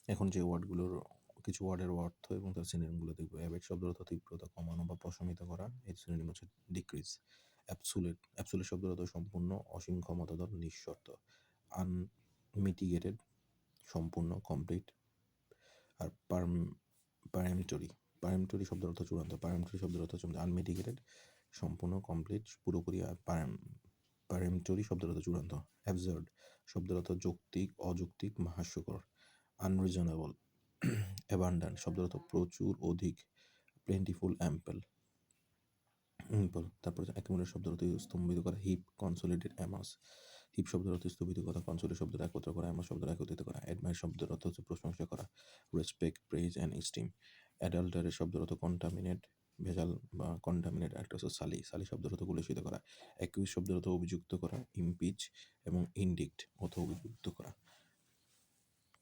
এখন যে ওয়ার্ডগুলোর কিছু ওয়ার্ডের অর্থ এবং তার সিনোনিমগুলো দেখব। অ্যাবেট শব্দের অর্থ তীব্রতা, কমানো বা প্রশমিত করা। এর সিনোনিম হচ্ছে ডিক্রিজ। অ্যাবসোলিউট শব্দের অর্থ সম্পূর্ণ, অসীম ক্ষমতাধর, নিঃশর্ত। আনমিটিগেটেড সম্পূর্ণ, কমপ্লিট। আর পারমেন্টরি শব্দের অর্থ চূড়ান্ত। পারমেন্টরি শব্দের অর্থ হচ্ছে আনমিটিগেটেড সম্পূর্ণ, কমপ্লিট, পুরোপুরি। আর পারমেন্টরি শব্দের অর্থ চূড়ান্ত। অ্যাবসার্ড শব্দের অর্থ যৌক্তিক, অযৌক্তিক, হাস্যকর। আনরিজনেবল অ্যাবান্ডান্ট শব্দের অর্থ প্রচুর, অধিক। Plentiful, ample. তারপর অ্যাকুমুলেট শব্দের অর্থ স্তম্ভিত করা। Heap, consolidate, amass. হিপ শব্দের অর্থ স্থগিত করা, কনসোলিডেট শব্দের একত্র করা, অ্যামাস শব্দের একত্রিত করা। অ্যাডমায়ার শব্দের অর্থ হচ্ছে প্রশংসা করা। Respect, praise and esteem. Adulterate শব্দের অর্থ কন্টামিনেট, ভেজাল বা কন্টামিনেট। একটা হচ্ছে সালি শব্দের অর্থ কুলুষিত করা। অ্যাকিউজ শব্দের অর্থ অভিযুক্ত করা। ইমপিচ এবং ইনডিক্ট অর্থ অভিযুক্ত করা।